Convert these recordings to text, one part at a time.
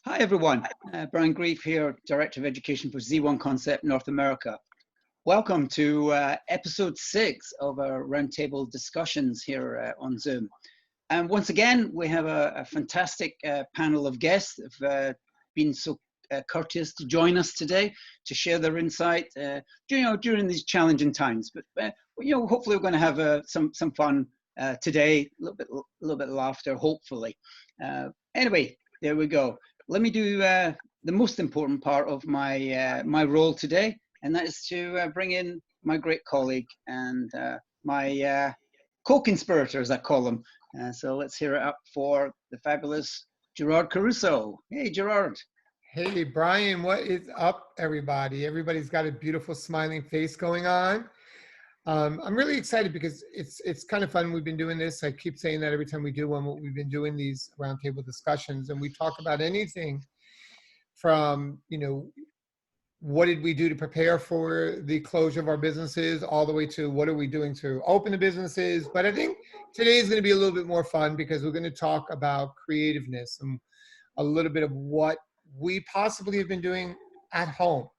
Hi everyone, Brian Grief here, Director of Education for Z1 Concept North America. Welcome to episode 6 of our roundtable discussions here on Zoom. And once again, we have a fantastic panel of guests who have been so courteous to join us today to share their insight during these challenging times. But hopefully we're going to have some fun today, a little bit of laughter, hopefully. Anyway, there we go. Let me do the most important part of my role today, and that is to bring in my great colleague and my co-conspirator, as I call him. So let's hear it up for the fabulous Gerard Caruso. Hey, Gerard. Hey, Brian, what is up, everybody? Everybody's got a beautiful smiling face going on. I'm really excited because it's kind of fun. We've been doing this. I keep saying that every time we do one. We've been doing these roundtable discussions, and we talk about anything from, what did we do to prepare for the closure of our businesses, all the way to what are we doing to open the businesses. But I think today is going to be a little bit more fun because we're going to talk about creativeness and a little bit of what we possibly have been doing at home.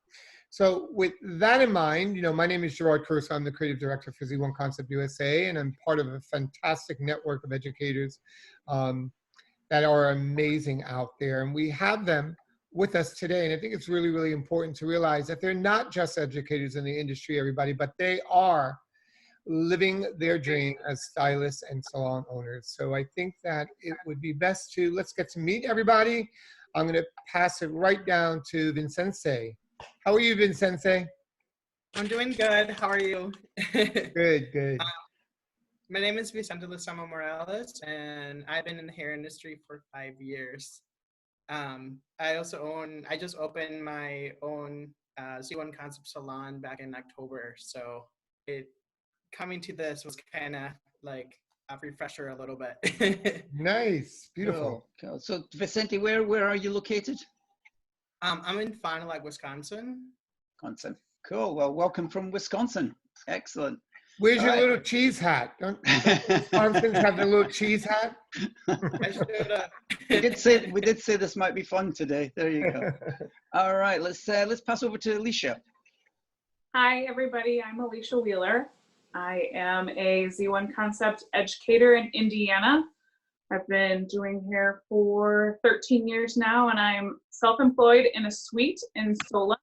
So with that in mind, my name is Gerard Caruso. I'm the creative director for Z1 Concept USA, and I'm part of a fantastic network of educators that are amazing out there. And we have them with us today. And I think it's really, really important to realize that they're not just educators in the industry, everybody, but they are living their dream as stylists and salon owners. So I think that it would be best let's get to meet everybody. I'm going to pass it right down to Vincente. How are you, Vincente? I'm doing good. How are you? Good. My name is Vicente Lozama Morales, and I've been in the hair industry for 5 years. I just opened my own Z1 Concept Salon back in October, so coming to this was kind of like a refresher a little bit. Nice, beautiful. Cool. So Vicente, where are you located? I'm in Fond du Lac, Wisconsin. Wisconsin. Cool. Well, welcome from Wisconsin. Excellent. Where's your little cheese hat? Don't Wisconsins have the little cheese hat? I showed up. we did say this might be fun today. There you go. All right, let's pass over to Alicia. Hi, everybody. I'm Alicia Wheeler. I am a Z1 Concept educator in Indiana. I've been doing hair for 13 years now, and I'm self-employed in a suite in Sola.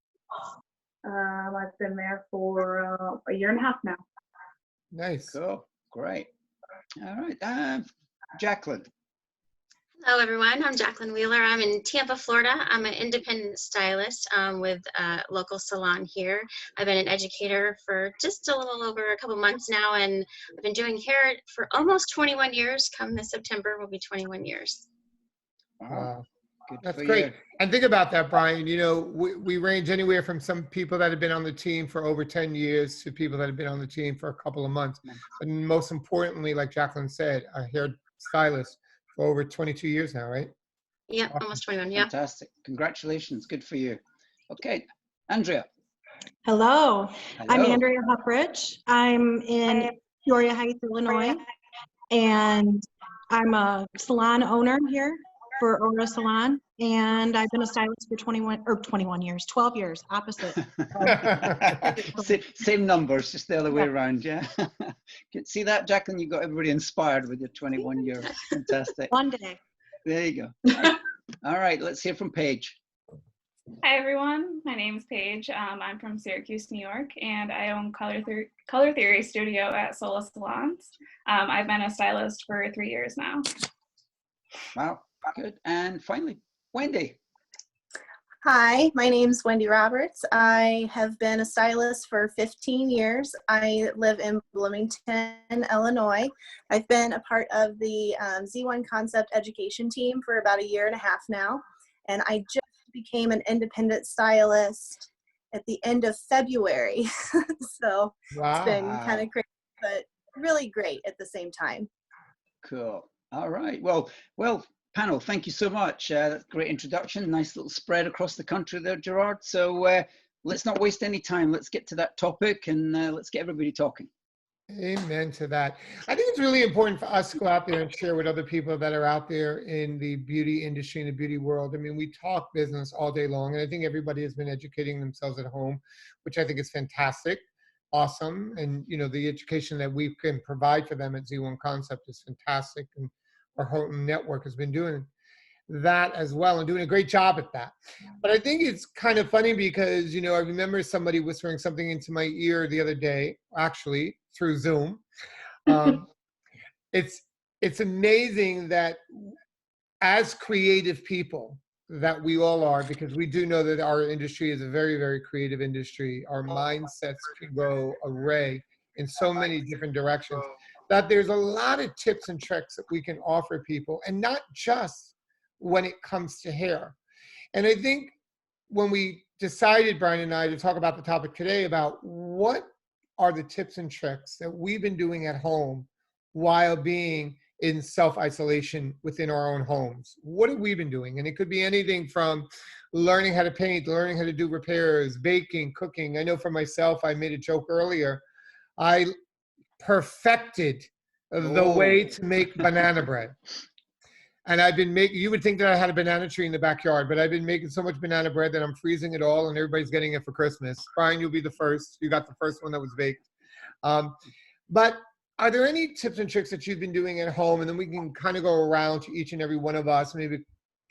I've been there for a year and a half now. Nice. Cool. Great. All right. Jacqueline. Hello, everyone. I'm Jacqueline Wheeler. I'm in Tampa, Florida. I'm an independent stylist with a local salon here. I've been an educator for just a little over a couple months now, and I've been doing hair for almost 21 years. Come this September will be 21 years. Wow. Good. That's great. You. And think about that, Brian. We range anywhere from some people that have been on the team for over 10 years to people that have been on the team for a couple of months. And most importantly, like Jacqueline said, a hair stylist for over 22 years now, right? Yeah, almost 21. Yeah. Fantastic. Congratulations. Good for you. Okay, Andrea. Hello. I'm Andrea Huffrich. I'm in Peoria Heights, Illinois, and I'm a salon owner here for Aura Salon, and I've been a stylist for 12 years, opposite. Same numbers, just the other way around, yeah. See that, Jacqueline? You got everybody inspired with your 21 years. Fantastic. One day. There you go. All right, let's hear from Paige. Hi, everyone. My name is Paige. I'm from Syracuse, New York, and I own Color Theory Studio at Sola Salons. I've been a stylist for 3 years now. Wow. Good. And finally, Wendy. Hi, my name's Wendy Roberts. I have been a stylist for 15 years. I live in Bloomington, Illinois. I've been a part of the Z1 Concept education team for about a year and a half now. And I just became an independent stylist at the end of February. So wow. It's been kind of crazy, but really great at the same time. Cool. All right. Well, panel, thank you so much. That's a great introduction. Nice little spread across the country there, Gerard. So let's not waste any time. Let's get to that topic and let's get everybody talking. Amen to that. I think it's really important for us to go out there and share with other people that are out there in the beauty industry and the beauty world. I mean, we talk business all day long, and I think everybody has been educating themselves at home, which I think is fantastic, awesome. And, you know, the education that we can provide for them at Z1 Concept is fantastic. And our whole network has been doing that as well and doing a great job at that. But I think it's kind of funny because, you know, I remember somebody whispering something into my ear the other day, actually through Zoom. It's amazing that as creative people that we all are, because we do know that our industry is a very, very creative industry. Our mindsets can go array in so many different directions, that there's a lot of tips and tricks that we can offer people, and not just when it comes to hair. And I think when we decided, Brian and I, to talk about the topic today about what are the tips and tricks that we've been doing at home while being in self-isolation within our own homes. What have we been doing? And it could be anything from learning how to paint, learning how to do repairs, baking, cooking. I know for myself, I made a joke earlier. I perfected the way to make banana bread. And I've been making, you would think that I had a banana tree in the backyard, but I've been making so much banana bread that I'm freezing it all and everybody's getting it for Christmas. Brian, you'll be the first. You got the first one that was baked. But are there any tips and tricks that you've been doing at home? And then we can kind of go around to each and every one of us, maybe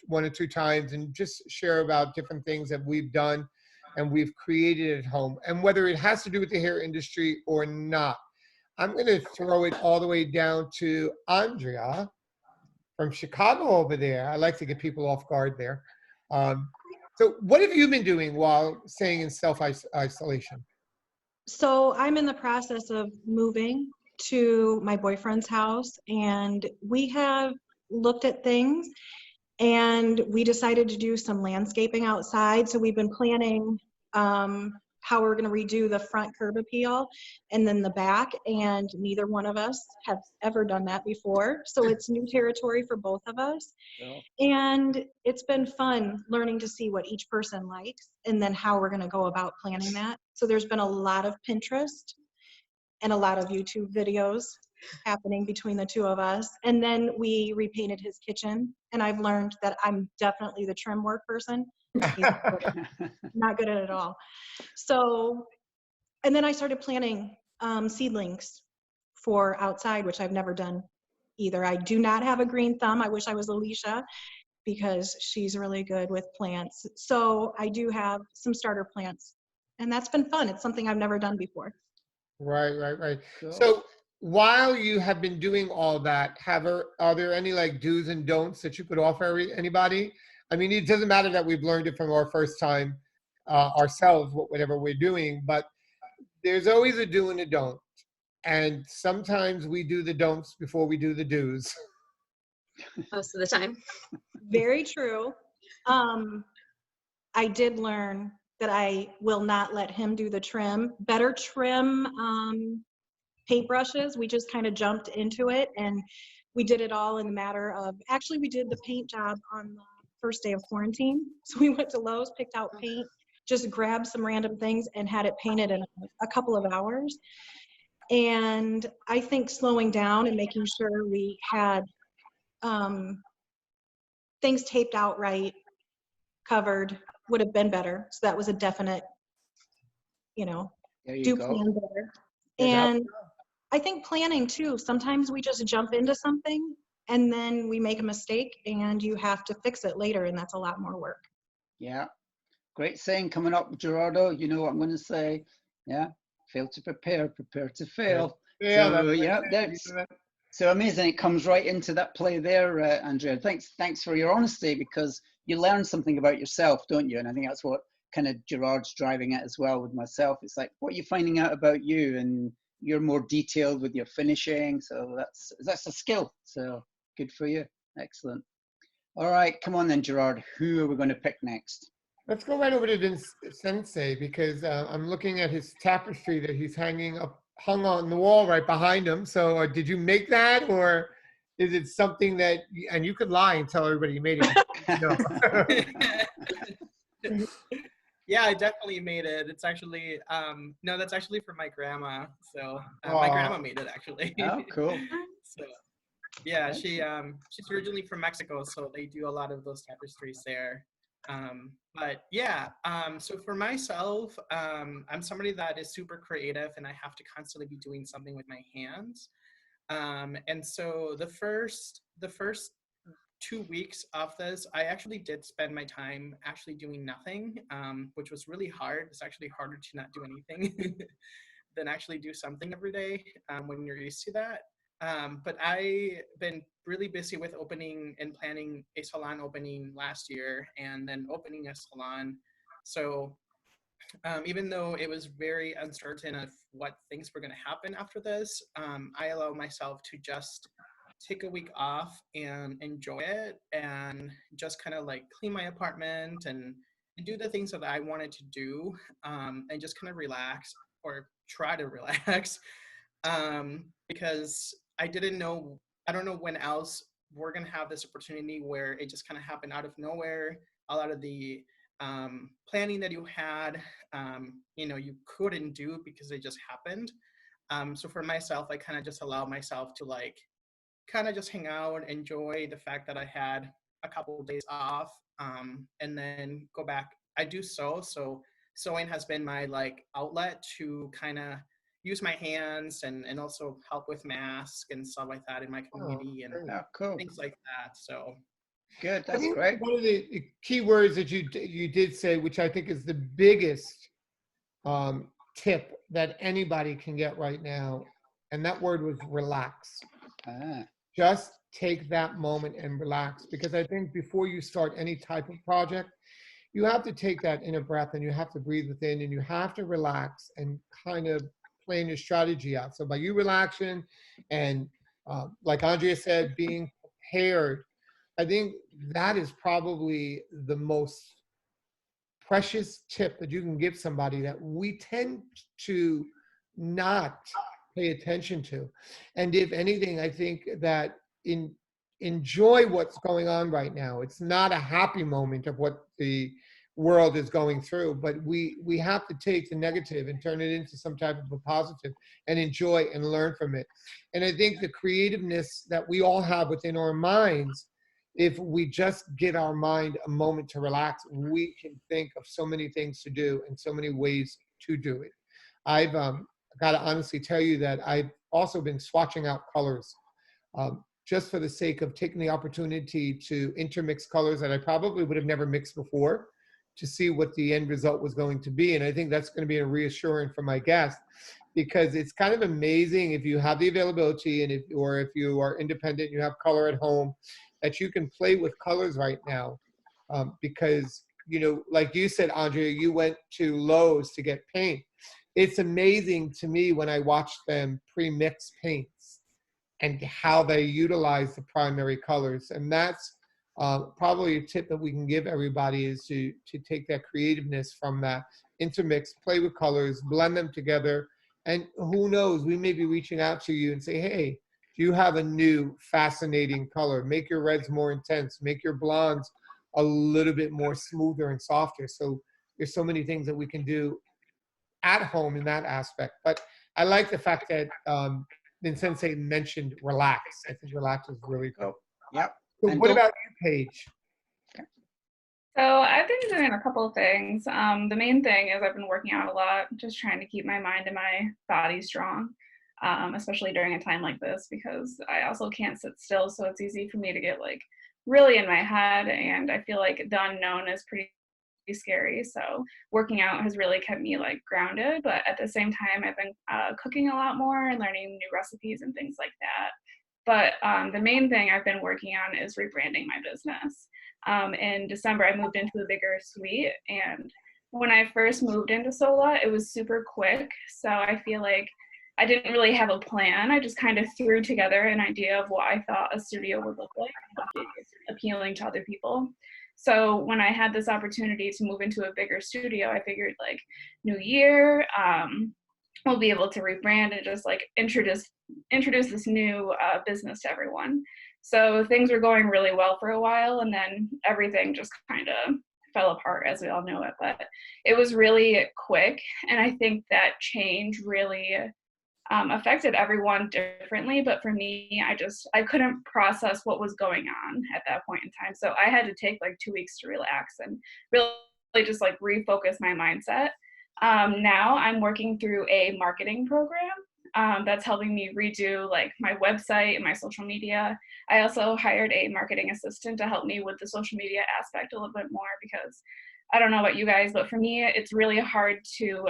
1 or 2 times, and just share about different things that we've done and we've created at home, and whether it has to do with the hair industry or not. I'm going to throw it all the way down to Andrea from Chicago over there. I like to get people off guard there. So what have you been doing while staying in self-isolation? So I'm in the process of moving to my boyfriend's house, and we have looked at things, and we decided to do some landscaping outside. So we've been planning how we're going to redo the front curb appeal and then the back, and neither one of us have ever done that before. So it's new territory for both of us. And it's been fun learning to see what each person likes and then how we're going to go about planning that. So there's been a lot of Pinterest and a lot of YouTube videos happening between the two of us. And then we repainted his kitchen, and I've learned that I'm definitely the trim work person. He's not good at it all. So, and then I started planting seedlings for outside, which I've never done either. I do not have a green thumb. I wish I was Alicia, because she's really good with plants. So I do have some starter plants, and that's been fun. It's something I've never done before. Right. So while you have been doing all that, are there any like do's and don'ts that you could offer anybody? I mean, it doesn't matter that we've learned it from our first time ourselves, whatever we're doing, but there's always a do and a don't. And sometimes we do the don'ts before we do the do's. Most of the time. Very true. I did learn that I will not let him do the trim. Better trim paintbrushes. We just kind of jumped into it, and we did it all in a matter of, actually we did the paint job on the first day of quarantine. So we went to Lowe's, picked out paint, just grabbed some random things and had it painted in a couple of hours. And I think slowing down and making sure we had things taped out right, covered, would have been better. So that was a definite, do plan better. And I think planning too, sometimes we just jump into something and then we make a mistake and you have to fix it later, and that's a lot more work. Yeah, great saying coming up, Gerardo. You know what I'm going to say. Yeah, fail to prepare, prepare to fail. Yeah, that's so amazing. It comes right into that play there, Andrea. Thanks for your honesty, because you learn something about yourself, don't you? And I think that's what kind of Gerard's driving at as well with myself. It's like, what are you finding out about you? And you're more detailed with your finishing. So that's a skill. So good for you. Excellent. All right, come on then, Gerard. Who are we going to pick next? Let's go right over to Vince Sensei, because I'm looking at his tapestry that he's hung on the wall right behind him. So did you make that, or is it something that, and you could lie and tell everybody you made it? No. Yeah, I definitely made it. It's actually no, that's actually for my grandma. So my grandma made it actually. Oh, cool. So yeah, Excellent. she's originally from Mexico, so they do a lot of those tapestries there. But yeah, so for myself, I'm somebody that is super creative, and I have to constantly be doing something with my hands. And so the first 2 weeks of this, I actually did spend my time actually doing nothing, which was really hard. It's actually harder to not do anything than actually do something every day when you're used to that. But I've been really busy with opening and planning a salon opening last year and then opening a salon. So even though it was very uncertain of what things were going to happen after this, I allow myself to just take a week off and enjoy it and just kind of like clean my apartment and do the things that I wanted to do, and just kind of relax or try to relax, because I don't know when else we're going to have this opportunity where it just kind of happened out of nowhere. A lot of the planning that you had, you couldn't do because it just happened. So for myself, I kind of just allow myself to like kind of just hang out, enjoy the fact that I had a couple of days off, and then go back. I do so sewing has been my like outlet to kind of use my hands and also help with masks and stuff like that in my community and Oh, cool. things like that. So Good. I That's think great. one of the key words that you did say, which I think is the biggest tip that anybody can get right now, and that word was relax. Ah, Just take that moment and relax, because I think before you start any type of project, you have to take that inner breath and you have to breathe within and you have to relax and kind of plan your strategy out. So by you relaxing and like Andrea said, being prepared, I think that is probably the most precious tip that you can give somebody that we tend to not pay attention to. And if anything, I think that enjoy what's going on right now. It's not a happy moment of what the world is going through, but we have to take the negative and turn it into some type of a positive and enjoy and learn from it. And I think the creativeness that we all have within our minds, if we just give our mind a moment to relax, we can think of so many things to do and so many ways to do it. I've got to honestly tell you that I've also been swatching out colors, just for the sake of taking the opportunity to intermix colors that I probably would have never mixed before, to see what the end result was going to be. And I think that's going to be a reassurance for my guests, because it's kind of amazing if you have the availability and if you are independent, you have color at home, that you can play with colors right now. Because, like you said, Andrea, you went to Lowe's to get paint. It's amazing to me when I watch them pre-mix paints and how they utilize the primary colors. And that's probably a tip that we can give everybody, is to take that creativeness from that, intermix, play with colors, blend them together. And who knows, we may be reaching out to you and say, hey, do you have a new fascinating color? Make your reds more intense, make your blondes a little bit more smoother and softer. So there's so many things that we can do at home in that aspect. But I like the fact that Sensei mentioned relax. I think relax is really cool. Yep. So And what don't- about you, Paige? So I've been doing a couple of things. The main thing is I've been working out a lot, just trying to keep my mind and my body strong, especially during a time like this, because I also can't sit still. So it's easy for me to get like really in my head, and I feel like the unknown is pretty scary. So working out has really kept me like grounded, but at the same time, I've been cooking a lot more and learning new recipes and things like that. But the main thing I've been working on is rebranding my business. In December, I moved into a bigger suite, and when I first moved into Sola, it was super quick. So I feel like I didn't really have a plan. I just kind of threw together an idea of what I thought a studio would look like, appealing to other people. So when I had this opportunity to move into a bigger studio, I figured like new year, we'll be able to rebrand and just like introduce this new business to everyone. So things were going really well for a while, and then everything just kind of fell apart, as we all know it, but it was really quick. And I think that change really affected everyone differently. But for me, I couldn't process what was going on at that point in time. So I had to take like 2 weeks to relax and really just like refocus my mindset. Now I'm working through a marketing program that's helping me redo like my website and my social media. I also hired a marketing assistant to help me with the social media aspect a little bit more, because I don't know about you guys, but for me, it's really hard to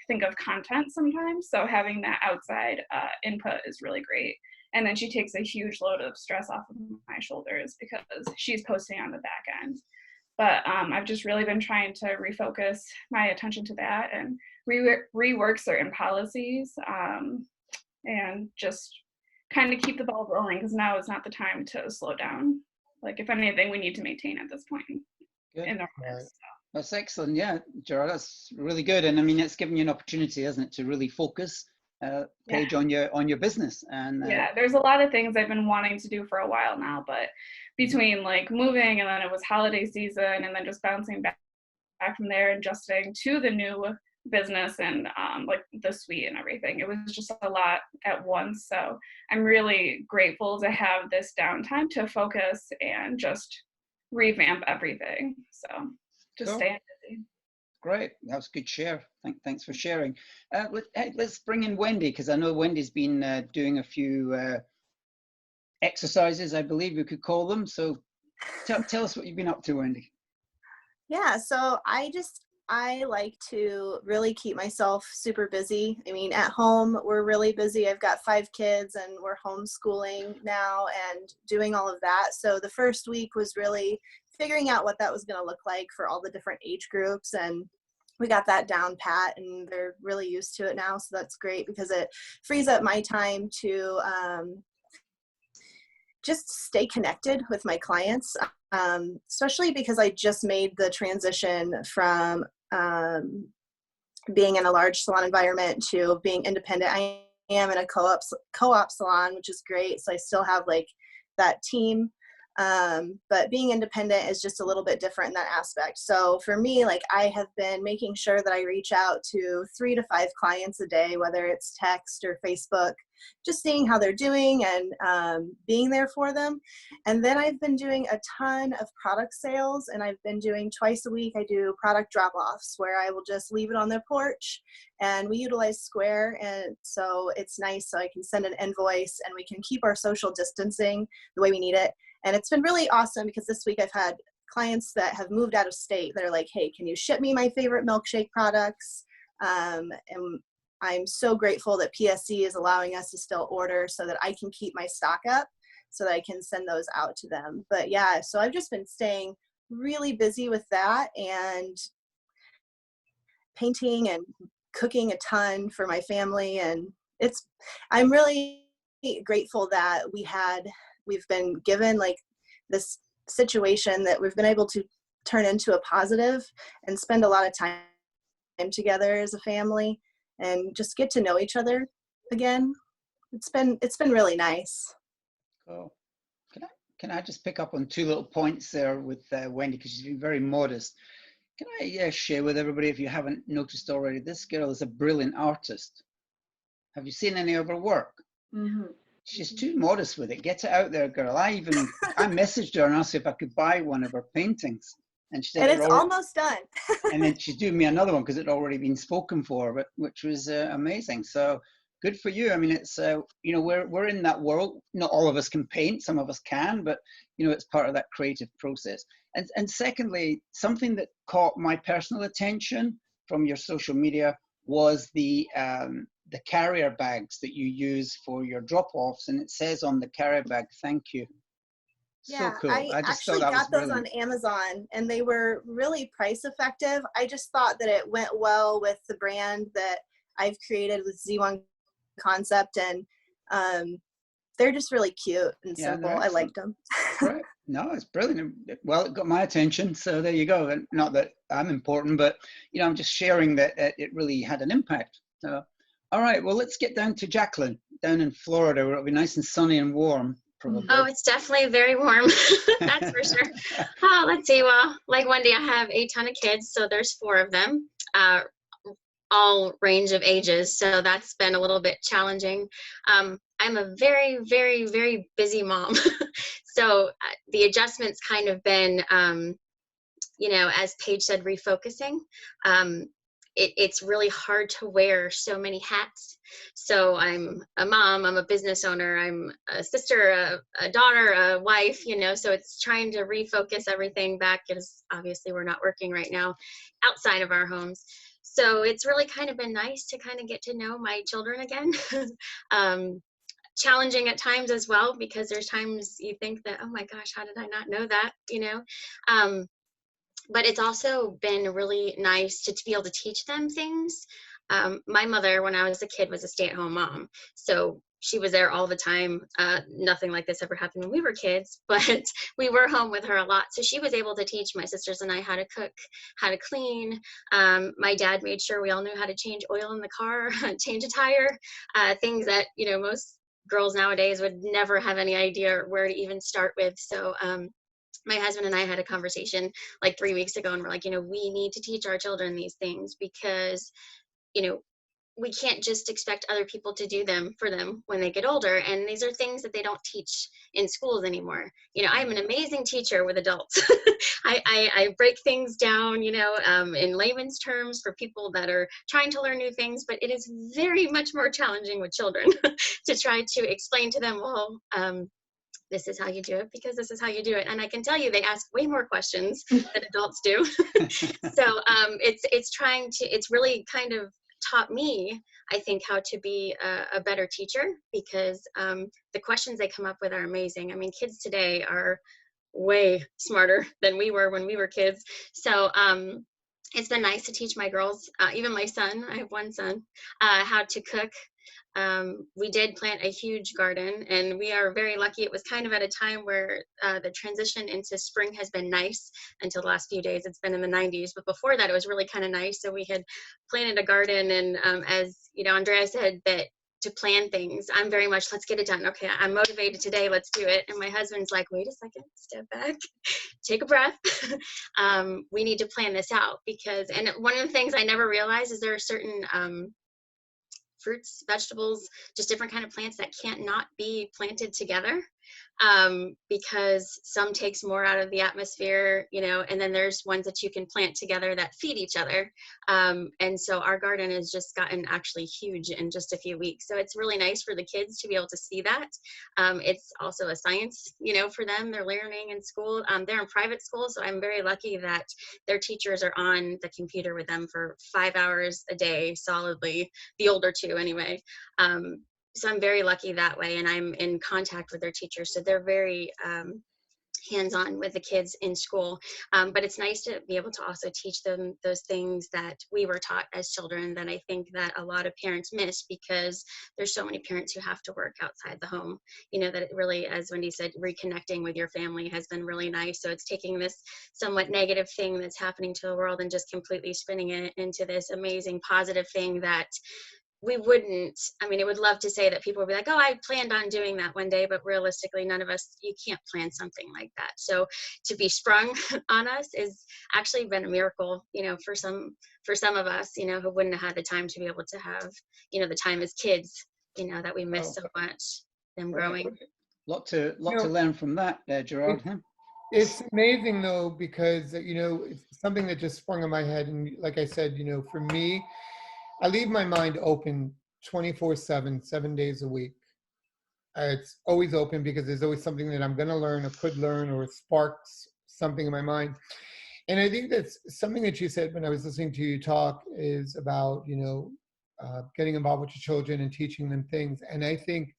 think of content sometimes. So having that outside input is really great. And then she takes a huge load of stress off of my shoulders because she's posting on the back end. But I've just really been trying to refocus my attention to that and rework certain policies and just kind of keep the ball rolling, because now is not the time to slow down. Like, if anything, we need to maintain at this point in our lives. So. That's excellent. Yeah, Gerard, that's really good. And I mean, it's given you an opportunity, isn't it, to really focus, Paige, on your business. And yeah, there's a lot of things I've been wanting to do for a while now, but between like moving and then it was holiday season and then just bouncing back from there and adjusting to the new business and like the suite and everything, it was just a lot at once. So I'm really grateful to have this downtime to focus and just revamp everything. So just staying busy. Great, that was a good share. Thanks for sharing. Let's bring in Wendy, because I know Wendy's been doing a few exercises, I believe you could call them. So tell us what you've been up to, Wendy. Yeah, so I like to really keep myself super busy. I mean, at home, we're really busy. I've got 5 kids and we're homeschooling now and doing all of that. So the first week was really figuring out what that was going to look like for all the different age groups. And we got that down pat and they're really used to it now. So that's great because it frees up my time to just stay connected with my clients, especially because I just made the transition from being in a large salon environment to being independent. I am in a co-op salon, which is great. So I still have like that team. But being independent is just a little bit different in that aspect. So for me, like I have been making sure that I reach out to 3 to 5 clients a day, whether it's text or Facebook, just seeing how they're doing and being there for them. And then I've been doing a ton of product sales, and I've been doing twice a week. I do product drop-offs where I will just leave it on their porch, and we utilize Square, and so it's nice. So I can send an invoice and we can keep our social distancing the way we need it. And it's been really awesome because this week I've had clients that have moved out of state that are like, hey, can you ship me my favorite milkshake products? And I'm so grateful that PSC is allowing us to still order so that I can keep my stock up so that I can send those out to them. But yeah, so I've just been staying really busy with that and painting and cooking a ton for my family. And I'm really grateful that we've been given like this situation that we've been able to turn into a positive and spend a lot of time together as a family and just get to know each other again. It's been really nice. Cool. Can I just pick up on 2 little points there with Wendy, because she's been very modest. Can I share with everybody, if you haven't noticed already, this girl is a brilliant artist. Have you seen any of her work? Mm-hmm. She's too modest with it. Get it out there, girl. I messaged her and asked if I could buy one of her paintings. And she said, and it's almost done. And then she's doing me another one because it had already been spoken for, but which was amazing. So good for you. I mean, it's, you know, we're in that world. Not all of us can paint. Some of us can, but, you know, it's part of that creative process. And secondly, something that caught my personal attention from your social media was the carrier bags that you use for your drop-offs, and it says on the carrier bag, "Thank you." Yeah, so cool. I just actually thought that got was those brilliant. on Amazon, and they were really price effective. I just thought that it went well with the brand that I've created with Z1 Concept, and they're just really cute and simple. I liked them. Right. No, it's brilliant. Well, it got my attention, so there you go. And not that I'm important, but, you know, I'm just sharing that it really had an impact. So, all right, well, let's get down to Jacqueline, down in Florida, where it'll be nice and sunny and warm. probably. Oh, it's definitely very warm. That's for sure. Oh, let's see. Well, like Wendy, I have a ton of kids, so there's 4 of them, all range of ages. So that's been a little bit challenging. I'm a very, very, very busy mom. So the adjustment's kind of been, as Paige said, refocusing. It's really hard to wear so many hats. So I'm a mom, I'm a business owner, I'm a sister, a daughter, a wife, so it's trying to refocus everything back, because obviously we're not working right now outside of our homes. So it's really kind of been nice to kind of get to know my children again. Challenging at times as well, because there's times you think that, oh my gosh, how did I not know that, but it's also been really nice to be able to teach them things. My mother, when I was a kid, was a stay-at-home mom. So she was there all the time. Nothing like this ever happened when we were kids, but we were home with her a lot. So she was able to teach my sisters and I how to cook, how to clean. My dad made sure we all knew how to change oil in the car, change a tire, things that, most girls nowadays would never have any idea where to even start with. So my husband and I had a conversation like 3 weeks ago, and we're like, we need to teach our children these things, because, we can't just expect other people to do them for them when they get older. And these are things that they don't teach in schools anymore. I'm an amazing teacher with adults. I break things down, in layman's terms for people that are trying to learn new things, but it is very much more challenging with children to try to explain to them, well, this is how you do it because this is how you do it. And I can tell you they ask way more questions than adults do. So it's really kind of taught me, I think, how to be a better teacher, because the questions they come up with are amazing. I mean, kids today are way smarter than we were when we were kids. So it's been nice to teach my girls, even my son, I have one son, how to cook. We did plant a huge garden, and we are very lucky. It was kind of at a time where the transition into spring has been nice until the last few days. It's been in the 90s, but before that it was really kind of nice. So we had planted a garden, and as Andrea said, that to plan things, I'm very much, let's get it done. Okay, I'm motivated today, let's do it. And my husband's like, wait a second, step back, take a breath. We need to plan this out, because, and one of the things I never realized is there are certain fruits, vegetables, just different kind of plants that can't not be planted together, because some takes more out of the atmosphere, and then there's ones that you can plant together that feed each other. And so our garden has just gotten actually huge in just a few weeks. So it's really nice for the kids to be able to see that. It's also a science, for them. They're learning in school. They're in private school, so I'm very lucky that their teachers are on the computer with them for 5 hours a day solidly, the older two anyway. So I'm very lucky that way, and I'm in contact with their teachers. So they're very hands-on with the kids in school. But it's nice to be able to also teach them those things that we were taught as children that I think that a lot of parents miss, because there's so many parents who have to work outside the home, that it really, as Wendy said, reconnecting with your family has been really nice. So it's taking this somewhat negative thing that's happening to the world and just completely spinning it into this amazing positive thing that we wouldn't, I would love to say that people would be like, oh, I planned on doing that one day, but realistically, none of us, you can't plan something like that. So to be sprung on us is actually been a miracle, for some of us, who wouldn't have had the time to be able to have, the time as kids, that we miss so much, them growing. Lot to learn from that, Gerard. It's amazing though, because, it's something that just sprung in my head. And like I said, for me, I leave my mind open 24/7, 7 days a week. It's always open because there's always something that I'm going to learn or could learn, or it sparks something in my mind. And I think that's something that you said when I was listening to you talk is about, getting involved with your children and teaching them things. And I think,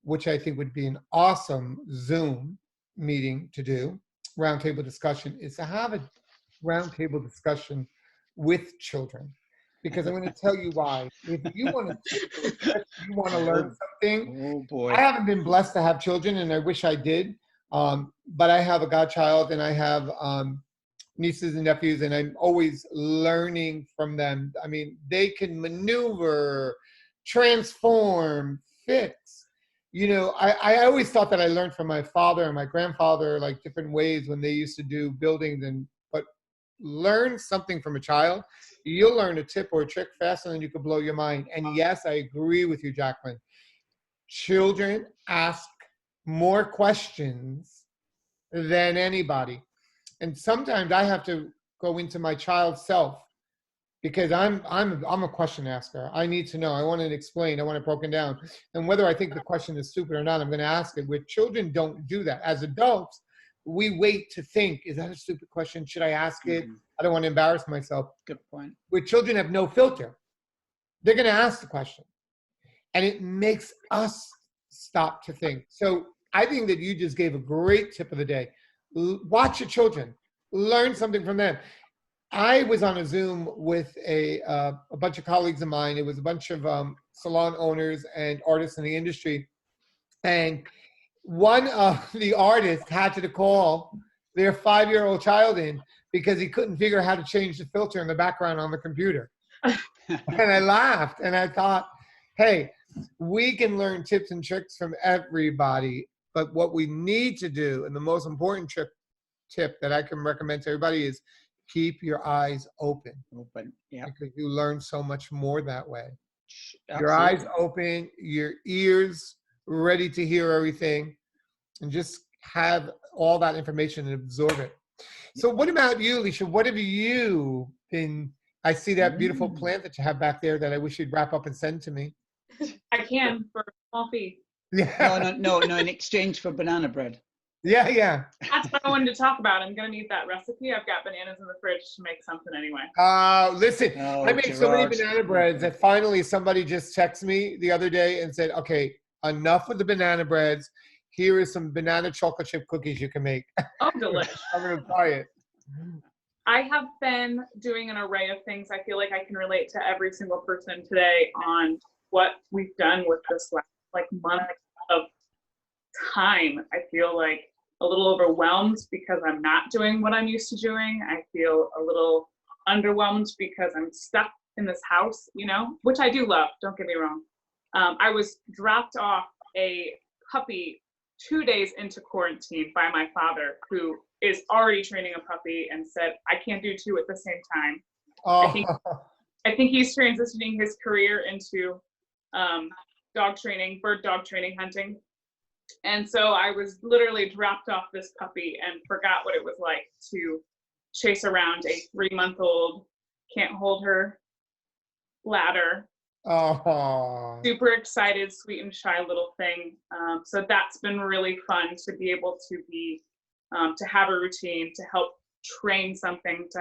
which I think would be an awesome Zoom meeting to do, roundtable discussion, is to have a roundtable discussion with children. Because I'm going to tell you why. If you want to learn something, oh boy, I haven't been blessed to have children, and I wish I did. But I have a godchild, and I have nieces and nephews, and I'm always learning from them. They can maneuver, transform, fix. you know, I always thought that I learned from my father and my grandfather, like different ways when they used to do buildings, but learn something from a child, you'll learn a tip or a trick faster than you could blow your mind. And yes, I agree with you, Jacqueline. Children ask more questions than anybody. And sometimes I have to go into my child's self because I'm a question asker. I need to know. I want it explained. I want it broken down. And whether I think the question is stupid or not, I'm going to ask it. Where children don't do that. As adults, we wait to think, is that a stupid question? Should I ask it? I don't want to embarrass myself. Good point. Where children have no filter, they're going to ask the question. And it makes us stop to think. So I think that you just gave a great tip of the day. Watch your children. Learn something from them. I was on a Zoom with a bunch of colleagues of mine. It was a bunch of salon owners and artists in the industry. And one of the artists had to call their 5-year-old child in because he couldn't figure out how to change the filter in the background on the computer. And I laughed and I thought, hey, we can learn tips and tricks from everybody. But what we need to do, and the most important tip that I can recommend to everybody is keep your eyes open. Open, yeah. Because you learn so much more that way. Absolutely. Your eyes open, your ears ready to hear everything, and just have all that information and absorb it. So what about you, Alicia? What have you been, I see that beautiful plant that you have back there that I wish you'd wrap up and send to me. I can for a small fee. Yeah. No, in exchange for banana bread. Yeah. That's what I wanted to talk about. I'm going to need that recipe. I've got bananas in the fridge to make something anyway. Listen, Oh, I make so many Gerard. banana breads that finally somebody just texted me the other day and said, okay, enough with the banana breads. Here is some banana chocolate chip cookies you can make. Oh, delicious. I'm going to try it. I have been doing an array of things. I feel like I can relate to every single person today on what we've done with this last month of time. I feel like a little overwhelmed because I'm not doing what I'm used to doing. I feel a little underwhelmed because I'm stuck in this house, which I do love, don't get me wrong. I was dropped off a puppy 2 days into quarantine by my father, who is already training a puppy and said, I can't do two at the same time. Oh. I think he's transitioning his career into dog training, bird dog training, hunting. And so I was literally dropped off this puppy and forgot what it was like to chase around a 3-month-old, can't hold her ladder. Oh. Super excited, sweet and shy little thing. So that's been really fun to be able to be, to have a routine, to help train something, to,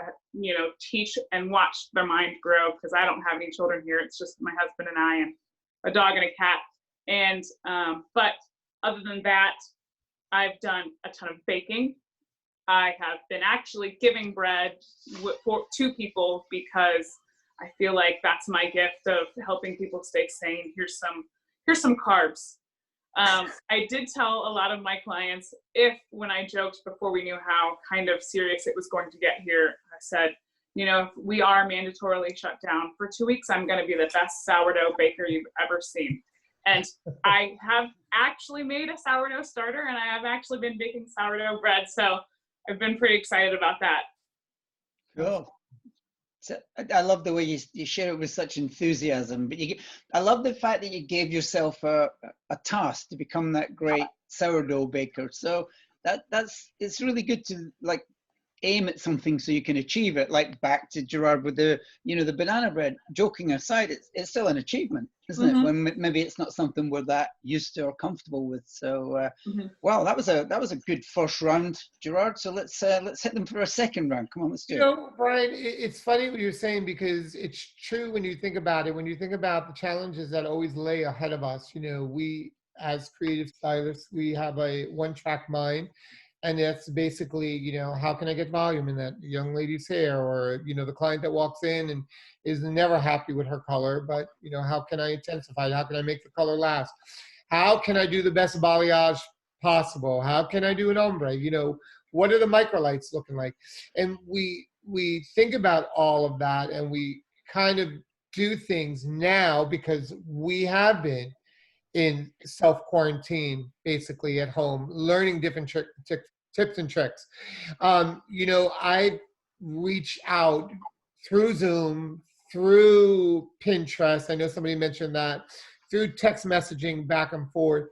teach and watch their mind grow, because I don't have any children here. It's just my husband and I and a dog and a cat. And, but other than that, I've done a ton of baking. I have been actually giving bread to people because I feel like that's my gift of helping people stay sane. Here's some carbs. I did tell a lot of my clients, when I joked before we knew how kind of serious it was going to get here, I said, if we are mandatorily shut down for 2 weeks, I'm going to be the best sourdough baker you've ever seen. And I have actually made a sourdough starter, and I have actually been baking sourdough bread. So I've been pretty excited about that. Cool. So I love the way you share it with such enthusiasm, but I love the fact that you gave yourself a task to become that great sourdough baker. So it's really good to aim at something so you can achieve it. Like back to Gerard with the banana bread. Joking aside, it's still an achievement, isn't it? When maybe it's not something we're that used to or comfortable with. So wow, that was a good first round, Gerard. So let's hit them for a second round. Come on, let's do it. Brian, it's funny what you're saying, because it's true when you think about it. When you think about the challenges that always lay ahead of us, we as creative stylists, we have a one-track mind. And that's basically, how can I get volume in that young lady's hair? Or, the client that walks in and is never happy with her color, but, how can I intensify it? How can I make the color last? How can I do the best balayage possible? How can I do an ombre? What are the microlights looking like? And we think about all of that, and we kind of do things now because we have been in self-quarantine, basically at home, learning different tips and tricks. You know, I reach out through Zoom, through Pinterest. I know somebody mentioned that, through text messaging back and forth.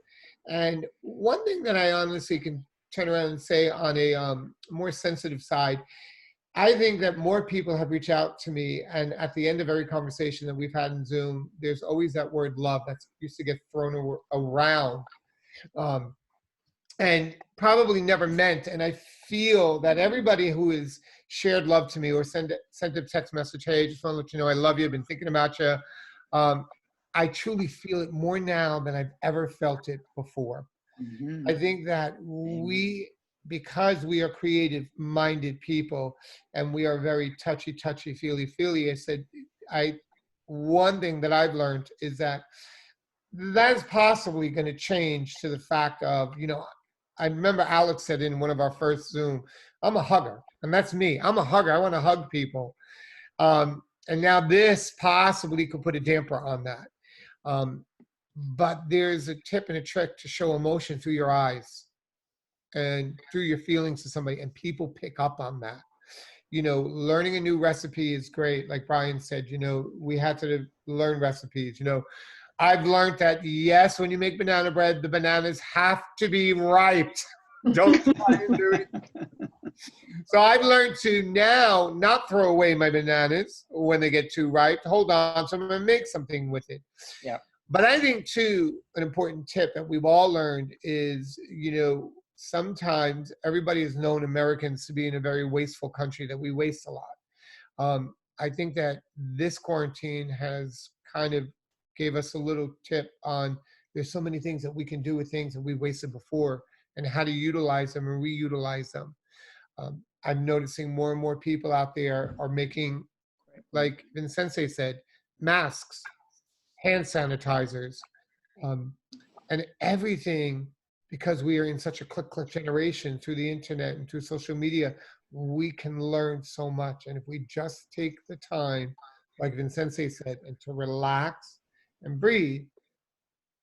And one thing that I honestly can turn around and say on a more sensitive side, I think that more people have reached out to me, and at the end of every conversation that we've had in Zoom, there's always that word love that used to get thrown around, and probably never meant. And I feel that everybody who has shared love to me or sent a text message, hey, just want to let you know I love you, I've been thinking about you. I truly feel it more now than I've ever felt it before. Mm-hmm. I think that because we are creative-minded people and we are very touchy, feely, I said, one thing that I've learned is that is possibly going to change to the fact of, you know, I remember Alex said in one of our first Zoom, I'm a hugger, and that's me. I'm a hugger. I want to hug people. And now this possibly could put a damper on that. But there's a tip and a trick to show emotion through your eyes and through your feelings to somebody, and people pick up on that. You know, learning a new recipe is great. Like Brian said, you know, we had to learn recipes. You know, I've learned that, yes, when you make banana bread, the bananas have to be ripe. Don't try and do it. So I've learned to now not throw away my bananas when they get too ripe. Hold on, so I'm going to make something with it. Yeah. But I think, too, an important tip that we've all learned is, you know, sometimes everybody has known Americans to be in a very wasteful country, that we waste a lot. I think that this quarantine has kind of gave us a little tip on there's so many things that we can do with things that we wasted before, and how to utilize them and reutilize them. I'm noticing more and more people out there are making, like Vincente said, masks, hand sanitizers, and everything, because we are in such a click generation through the internet and through social media, we can learn so much. And if we just take the time, like Vincente said, and to relax and breathe,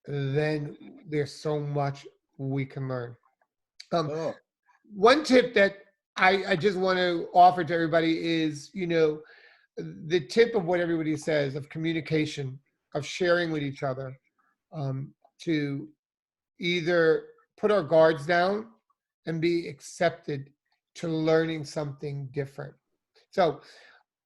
then there's so much we can learn. One tip that I just want to offer to everybody is, you know, the tip of what everybody says of communication, of sharing with each other, to either put our guards down and be accepted to learning something different. So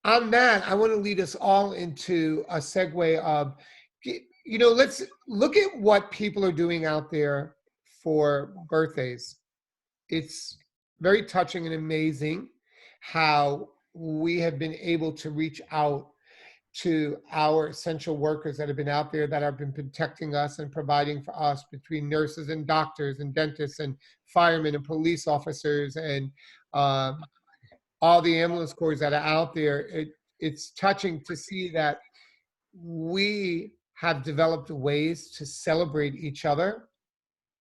on that, I want to lead us all into a segue of, you know, let's look at what people are doing out there for birthdays. It's very touching and amazing how we have been able to reach out to our essential workers that have been out there, that have been protecting us and providing for us, between nurses and doctors and dentists and firemen and police officers and all the ambulance corps that are out there. It's touching to see that we have developed ways to celebrate each other.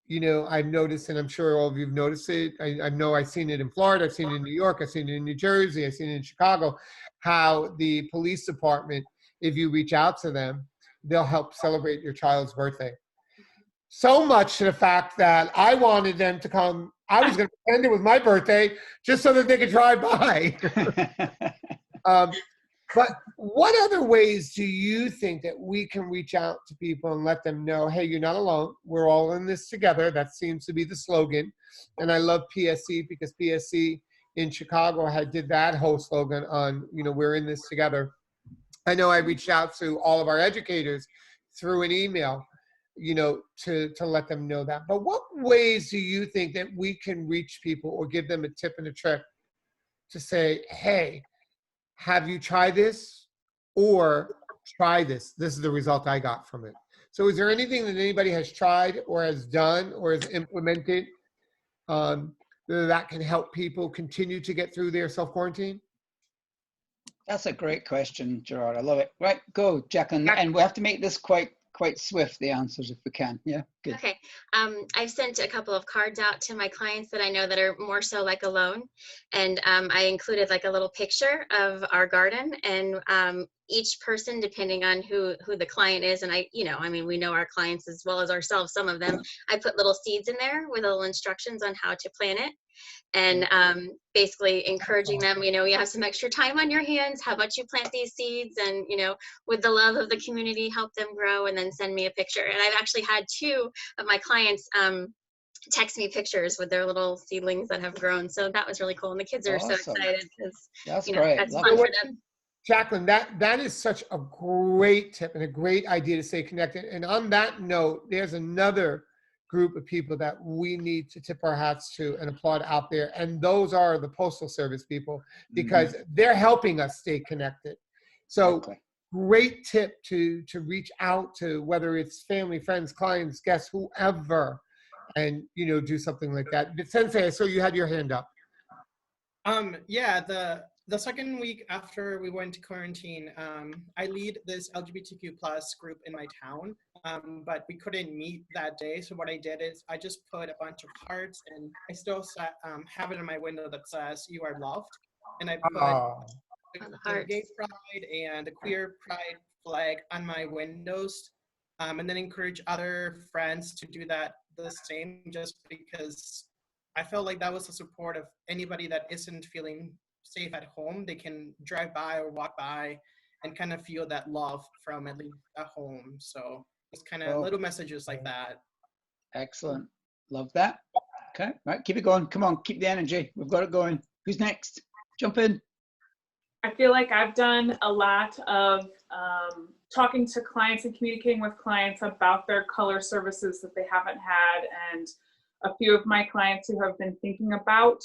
You know, I've noticed, and I'm sure all of you've noticed it, I know I've seen it in Florida, I've seen it in New York, I've seen it in New Jersey, I've seen it in Chicago, how the police department, if you reach out to them, they'll help celebrate your child's birthday. So much to the fact that I wanted them to come, I was going to end it with my birthday just so that they could drive by. But what other ways do you think that we can reach out to people and let them know, hey, you're not alone. We're all in this together. That seems to be the slogan. And I love PSC, because PSC in Chicago did that whole slogan on, you know, we're in this together. I know I reached out to all of our educators through an email, you know, to let them know that. But what ways do you think that we can reach people or give them a tip and a trick to say, hey, have you tried this? Or try this. This is the result I got from it. So is there anything that anybody has tried or has done or has implemented that can help people continue to get through their self-quarantine? That's a great question, Gerard. I love it. Right, go, Jacqueline. And we have to make this quite swift, the answers, if we can. Yeah. Good. Okay. I've sent a couple of cards out to my clients that I know that are more so like alone. And I included like a little picture of our garden, and each person, depending on who the client is, and we know our clients as well as ourselves, some of them, I put little seeds in there with little instructions on how to plant it. And basically encouraging them, you have some extra time on your hands, how about you plant these seeds, and with the love of the community, help them grow, and then send me a picture. And I've actually had 2 of my clients text me pictures with their little seedlings that have grown, so that was really cool, and the kids are so Awesome. excited because That's great. that's Love fun it. for them. Jacqueline, that is such a great tip and a great idea to stay connected. And on that note, there's another group of people that we need to tip our hats to and applaud out there. And those are the Postal Service people, because they're helping us stay connected. So Exactly. great tip to reach out to, whether it's family, friends, clients, guests, whoever, and do something like that. Sensei, I saw you had your hand up. Yeah, the second week after we went to quarantine, I lead this LGBTQ plus group in my town, but we couldn't meet that day. So what I did is I just put a bunch of hearts, and I still have it in my window that says "You are loved," and I put the gay pride and the queer pride flag on my windows, and then encourage other friends to do that the same, just because I felt like that was the support of anybody that isn't feeling safe at home. They can drive by or walk by and kind of feel that love from at least at home. So it's kind of little messages like that. Excellent. Love that. Okay, right, keep it going. Come on, keep the energy. We've got it going. Who's next? Jump in. I feel like I've done a lot of talking to clients and communicating with clients about their color services that they haven't had, and a few of my clients who have been thinking about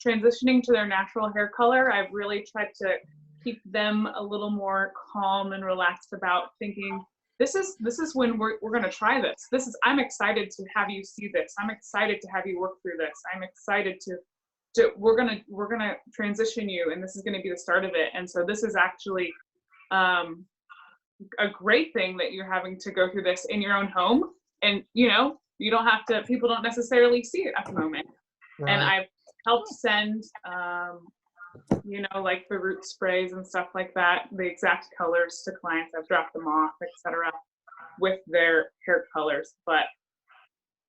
transitioning to their natural hair color, I've really tried to keep them a little more calm and relaxed about thinking, this is when we're going to try this. I'm excited to have you see this. I'm excited to have you work through this. I'm excited to we're going to transition you, and this is going to be the start of it. And so this is actually a great thing that you're having to go through this in your own home, and you don't have to, people don't necessarily see it at the moment. Right. And I've helped send like the root sprays and stuff like that, the exact colors to clients. I've dropped them off, etc., with their hair colors. But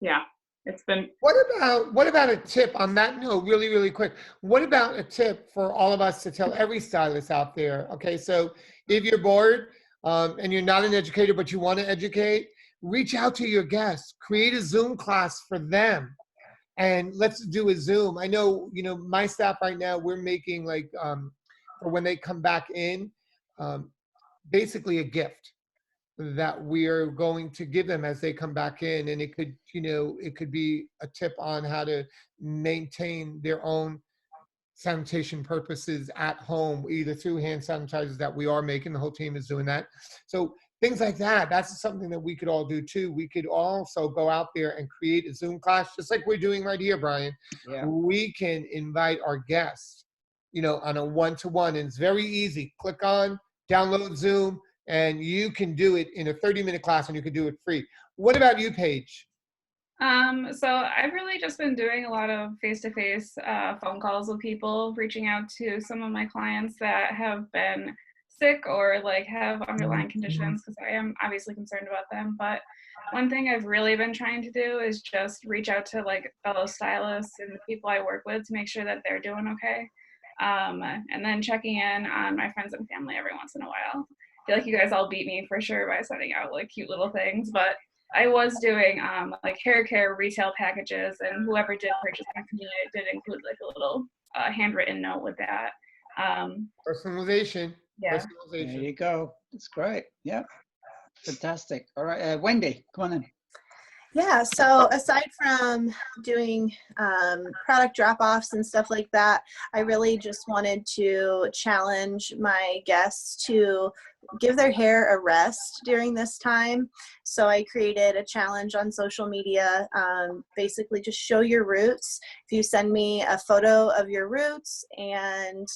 yeah, it's been. What about a tip on that note, really, really quick? What about a tip for all of us to tell every stylist out there? Okay, so if you're bored and you're not an educator, but you want to educate, reach out to your guests, create a Zoom class for them. And let's do a Zoom. I know, my staff right now, we're making like, for when they come back in, basically a gift that we are going to give them as they come back in. And it could be a tip on how to maintain their own sanitation purposes at home, either through hand sanitizers that we are making. The whole team is doing that. So things like that, that's something that we could all do too. We could also go out there and create a Zoom class, just like we're doing right here, Brian. Yeah. We can invite our guests, on a one-to-one, and it's very easy. Click on, download Zoom, and you can do it in a 30-minute class, and you can do it free. What about you, Paige? So I've really just been doing a lot of face-to-face phone calls with people, reaching out to some of my clients that have been sick or like have underlying conditions, because I am obviously concerned about them. But one thing I've really been trying to do is just reach out to like fellow stylists and the people I work with to make sure that they're doing okay. And then checking in on my friends and family every once in a while. I feel like you guys all beat me for sure by sending out like cute little things, but I was doing like hair care retail packages, and whoever did purchase them from me, it did include like a little handwritten note with that. Personalization. Yeah. There you go. That's great. Yeah. Fantastic. All right, Wendy, come on in. Yeah, so aside from doing product drop-offs and stuff like that, I really just wanted to challenge my guests to give their hair a rest during this time. So I created a challenge on social media, basically just show your roots. If you send me a photo of your roots and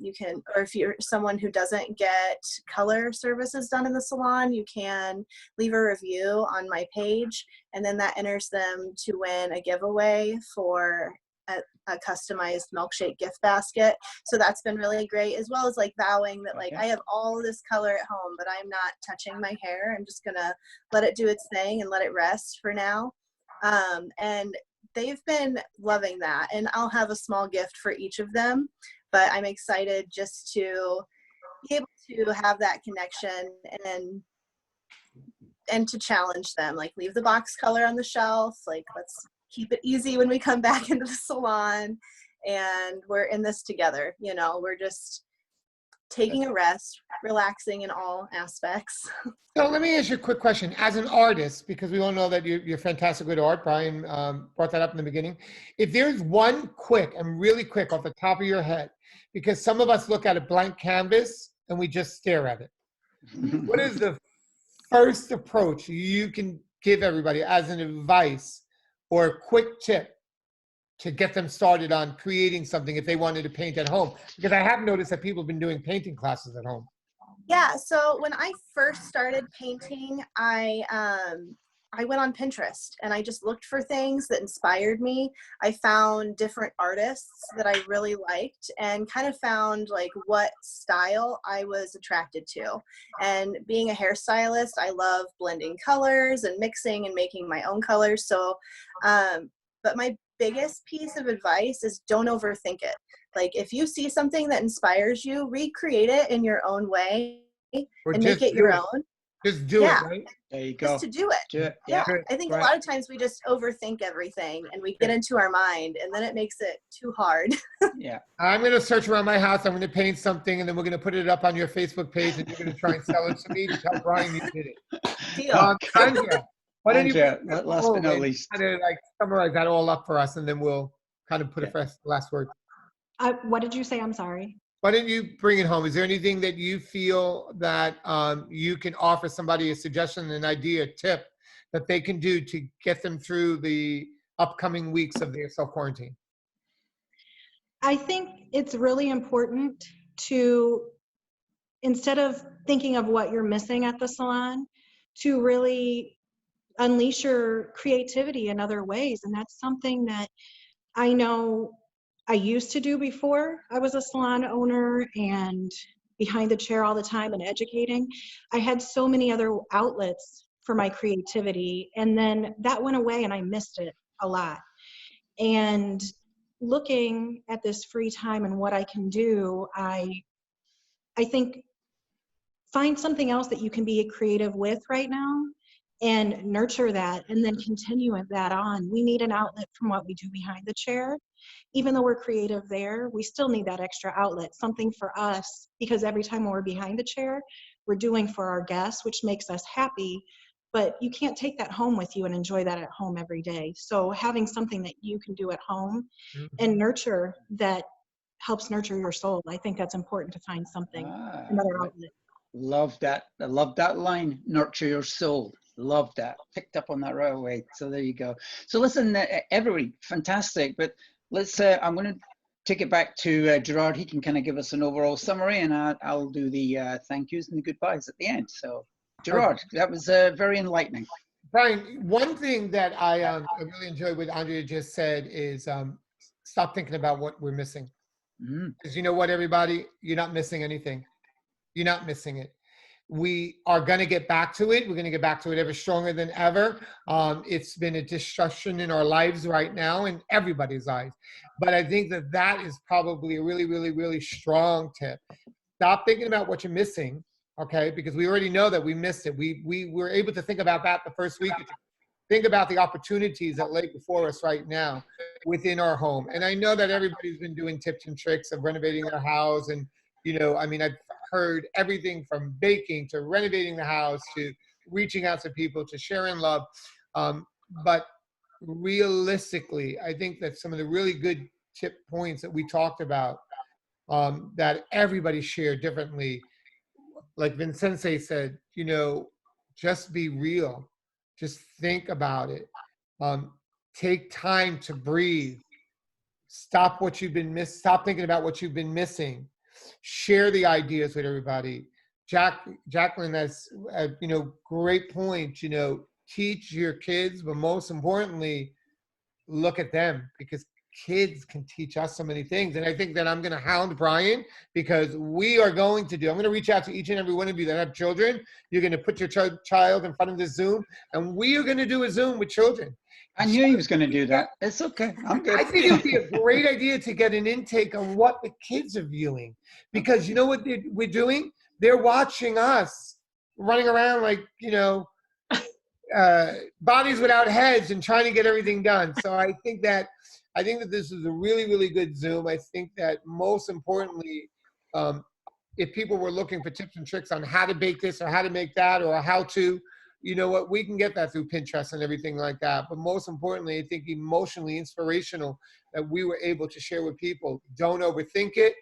You can, or if you're someone who doesn't get color services done in the salon, you can leave a review on my page, and then that enters them to win a giveaway for a customized milkshake gift basket. So that's been really great, as well as like vowing that like I have all this color at home, but I'm not touching my hair. I'm just gonna let it do its thing and let it rest for now. And they've been loving that, and I'll have a small gift for each of them, but I'm excited just to be able to have that connection and to challenge them, like leave the box color on the shelf, like let's keep it easy when we come back into the salon, and we're in this together. You know, we're just taking a rest, relaxing in all aspects. So let me ask you a quick question. As an artist, because we all know that you're fantastic with art, Brian brought that up in the beginning. If there's one quick and really quick off the top of your head, because some of us look at a blank canvas and we just stare at it. What is the first approach you can give everybody as an advice or a quick tip to get them started on creating something if they wanted to paint at home? Because I have noticed that people have been doing painting classes at home. Yeah, so when I first started painting, I went on Pinterest and I just looked for things that inspired me. I found different artists that I really liked and kind of found like what style I was attracted to. And being a hairstylist, I love blending colors and mixing and making my own colors. So, but my biggest piece of advice is don't overthink it. Like if you see something that inspires you, recreate it in your own way and make it your own. Just do it, right? There you go. Just to do it. Do it. Yeah. I think a lot of times we just overthink everything and we get into our mind, and then it makes it too hard. Yeah. I'm going to search around my house. I'm going to paint something, and then we're going to put it up on your Facebook page, and you're going to try and sell it to me to tell Brian you did it. Deal. Andrea, why don't you last but not least, kind of like summarize that all up for us, and then we'll kind of put a last word. What did you say? I'm sorry. Why don't you bring it home? Is there anything that you feel that you can offer somebody a suggestion, an idea, a tip that they can do to get them through the upcoming weeks of their self-quarantine? I think it's really important to, instead of thinking of what you're missing at the salon, to really unleash your creativity in other ways. And that's something that I know I used to do before I was a salon owner and behind the chair all the time and educating. I had so many other outlets for my creativity, and then that went away and I missed it a lot. And looking at this free time and what I can do, I think find something else that you can be creative with right now and nurture that, and then continue that on. We need an outlet from what we do behind the chair. Even though we're creative there, we still need that extra outlet, something for us, because every time we're behind the chair, we're doing for our guests, which makes us happy, but you can't take that home with you and enjoy that at home every day. So having something that you can do at home and nurture that helps nurture your soul, I think that's important, to find something, another outlet. Love that. I love that line, nurture your soul. Love that. Picked up on that right away. So there you go. So listen, everybody, fantastic. But let's, I'm going to take it back to Gerard. He can kind of give us an overall summary, and I'll do the thank yous and the goodbyes at the end. So Gerard, that was very enlightening. Brian, one thing that I really enjoyed what Andrea just said is stop thinking about what we're missing. Because you know what, everybody? You're not missing anything. You're not missing it. We are going to get back to it. We're going to get back to it ever stronger than ever. It's been a disruption in our lives right now, in everybody's lives. But I think that that is probably a really, really, really strong tip. Stop thinking about what you're missing, okay? Because we already know that we missed it. We were able to think about that the first week. Think about the opportunities that lay before us right now within our home. And I know that everybody's been doing tips and tricks of renovating their house. And, you know, I mean, I've heard everything from baking to renovating the house to reaching out to people to sharing love. But realistically, I think that some of the really good tip points that we talked about that everybody shared differently, like Vincente said, you know, just be real. Just think about it. Take time to breathe. Stop stop thinking about what you've been missing. Share the ideas with everybody. Jacqueline, that's great point. Teach your kids, but most importantly, look at them, because kids can teach us so many things. And I think that I'm going to hound Brian, because I'm going to reach out to each and every one of you that have children. You're going to put your child in front of the Zoom, and we are going to do a Zoom with children. I knew he was going to do that. It's okay. I'm good. I think it would be a great idea to get an intake on what the kids are viewing, because you know what we're doing? They're watching us running around like, bodies without heads and trying to get everything done. So I think that this is a really, really good Zoom. I think that most importantly, if people were looking for tips and tricks on how to bake this or how to make that or how to, we can get that through Pinterest and everything like that. But most importantly, I think emotionally inspirational that we were able to share with people. Don't overthink it.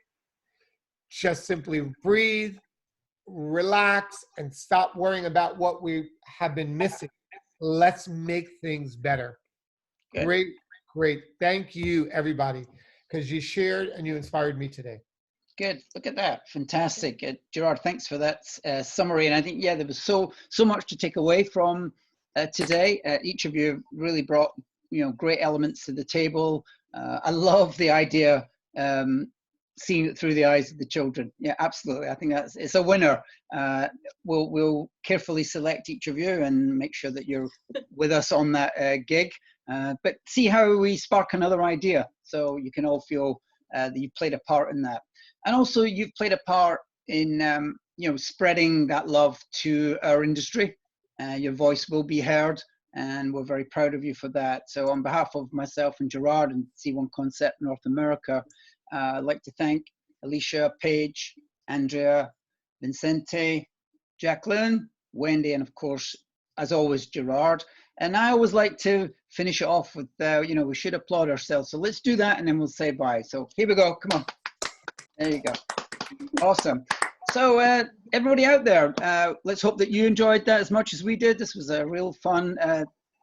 Just simply breathe, relax, and stop worrying about what we have been missing. Let's make things better. Good. Great. Thank you, everybody, because you shared and you inspired me today. Good. Look at that. Fantastic. Gerard, thanks for that summary. And I think, there was so much to take away from today. Each of you really brought, great elements to the table. I love the idea, seeing it through the eyes of the children. Yeah, absolutely. I think it's a winner. We'll carefully select each of you and make sure that you're with us on that gig. But see how we spark another idea, so you can all feel that you played a part in that. And also you've played a part in spreading that love to our industry. Your voice will be heard, and we're very proud of you for that. So on behalf of myself and Gerard and Z1 Concept North America, I'd like to thank Alicia, Paige, Andrea, Vincente, Jacqueline, Wendy, and of course, as always, Gerard. And I always like to finish it off with, we should applaud ourselves. So let's do that, and then we'll say bye. So here we go. Come on. There you go. Awesome. So everybody out there, let's hope that you enjoyed that as much as we did. This was a real fun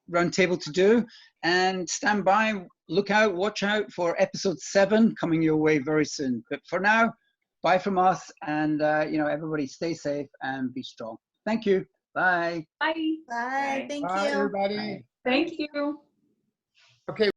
roundtable to do. And stand by, look out, watch out for episode 7 coming your way very soon. But for now, bye from us, and everybody stay safe and be strong. Thank you. Bye. Bye. Bye. Thank Bye, you. everybody. Bye. Thank you. Okay.